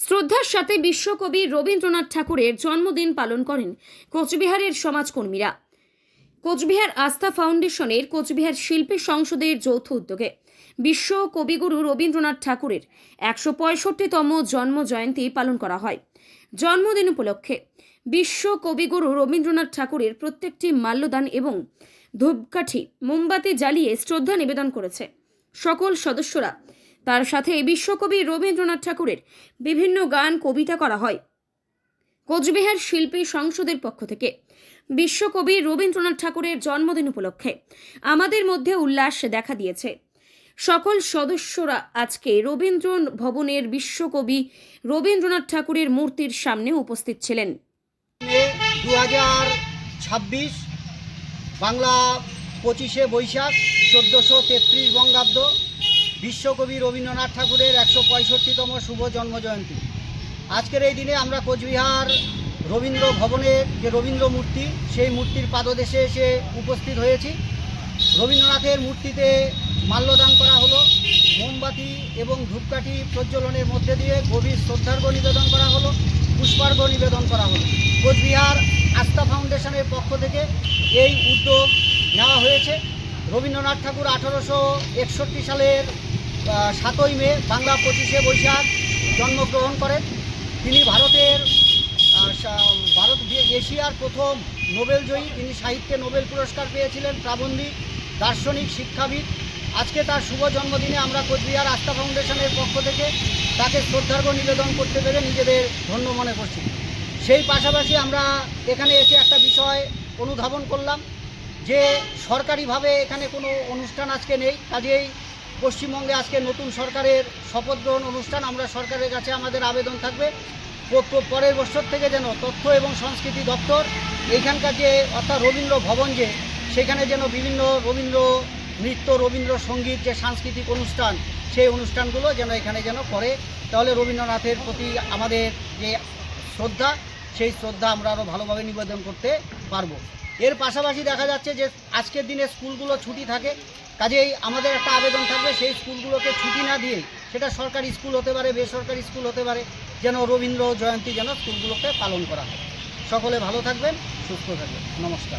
শ্রদ্ধার সাথে বিশ্বকবি রবীন্দ্রনাথ ঠাকুরের জন্মদিন পালন করেন কোচবিহারের সমাজকর্মীরা। কোচবিহার আস্থা ফাউন্ডেশনের কোচবিহার শিল্পী সংসদের যৌথ উদ্যোগে বিশ্ব কবিগুরু রবীন্দ্রনাথ ঠাকুরের ১৬৫তম জন্ম জয়ন্তী পালন করা হয়। জন্মদিন উপলক্ষে বিশ্ব কবিগুরু রবীন্দ্রনাথ ঠাকুরের প্রত্যেকটি মাল্যদান এবং ধূপকাঠি মোমবাতি জ্বালিয়ে শ্রদ্ধা নিবেদন করেছে সকল সদস্যরা। তার সাথে বিশ্বকবি রবীন্দ্রনাথ ঠাকুরের বিভিন্ন গান কবিতা করা হয়। কোচবিহার শিল্পী সংসদের পক্ষ থেকে বিশ্বকবি রবীন্দ্রনাথ ঠাকুরের জন্মদিন উপলক্ষে আমাদের মধ্যে উল্লাস দেখা দিয়েছে। সকল সদস্যরা আজকে রবীন্দ্র ভবনের বিশ্বকবি রবীন্দ্রনাথ ঠাকুরের মূর্তির সামনে উপস্থিত ছিলেন। 2026 বাংলা 25শে বৈশাখ 1433 বঙ্গাব্দ বিশ্বকবি রবীন্দ্রনাথ ঠাকুরের 165তম শুভ জন্মজয়ন্তী। আজকের এই দিনে আমরা কোচবিহার রবীন্দ্র ভবনের যে রবীন্দ্র মূর্তি, সেই মূর্তির পাদদেশে এসে উপস্থিত হয়েছি। রবীন্দ্রনাথের মূর্তিতে মাল্যদান করা হলো, মোমবাতি এবং ধূপকাঠি প্রজ্বলনের মধ্যে দিয়ে গভীর শ্রদ্ধার্ঘ নিবেদন করা হলো, পুষ্পার্ঘ্য নিবেদন করা হলো। কোচবিহার আস্থা ফাউন্ডেশনের পক্ষ থেকে এই উদ্যোগ নেওয়া হয়েছে। রবীন্দ্রনাথ ঠাকুর 1861 সালের 7ই মে বাংলা 25শে বৈশাখ জন্মগ্রহণ করেন। তিনি এশিয়ার প্রথম নোবেলজয়ী। তিনি সাহিত্যে নোবেল পুরস্কার পেয়েছিলেন, প্রাবন্ধিক, দার্শনিক, শিক্ষাবিদ। আজকে তার শুভ জন্মদিনে আমরা কোচবিহার আস্থা ফাউন্ডেশনের পক্ষ থেকে তাকে শ্রদ্ধার্ঘ্য নিবেদন করতে পেরে নিজেদের ধন্য মনে করছি। সেই পাশাপাশি আমরা এখানে এসে একটা বিষয় অনুধাবন করলাম যে সরকারিভাবে এখানে কোনো অনুষ্ঠান আজকে নেই। কাজেই পশ্চিমবঙ্গে আজকে নতুন সরকারের শপথ গ্রহণ অনুষ্ঠান। আমরা সরকারের কাছে আমাদের আবেদন থাকবে পরের বছর থেকে যেন তথ্য এবং সংস্কৃতি দপ্তর এইখানকার যে অর্থাৎ রবীন্দ্র ভবন যে সেখানে যেন বিভিন্ন রবীন্দ্র নৃত্য, রবীন্দ্র সঙ্গীত যে সাংস্কৃতিক অনুষ্ঠান, সেই অনুষ্ঠানগুলো যেন এখানে যেন করে। তাহলে রবীন্দ্রনাথের প্রতি আমাদের যে শ্রদ্ধা, সেই শ্রদ্ধা আমরা আরও ভালোভাবে নিবেদন করতে পারবো। এর পাশাপাশি দেখা যাচ্ছে যে আজকের দিনে স্কুলগুলো ছুটি থাকে। কাজেই আমাদের একটা আবেদন থাকবে সেই স্কুলগুলোকে ছুটি না দিয়ে, সেটা সরকারি স্কুল হতে পারে, বেসরকারি স্কুল হতে পারে, যেন রবীন্দ্র জয়ন্তী যেন স্কুলগুলোকে পালন করা হয়। সকলে ভালো থাকবেন, সুস্থ থাকবেন। নমস্কার।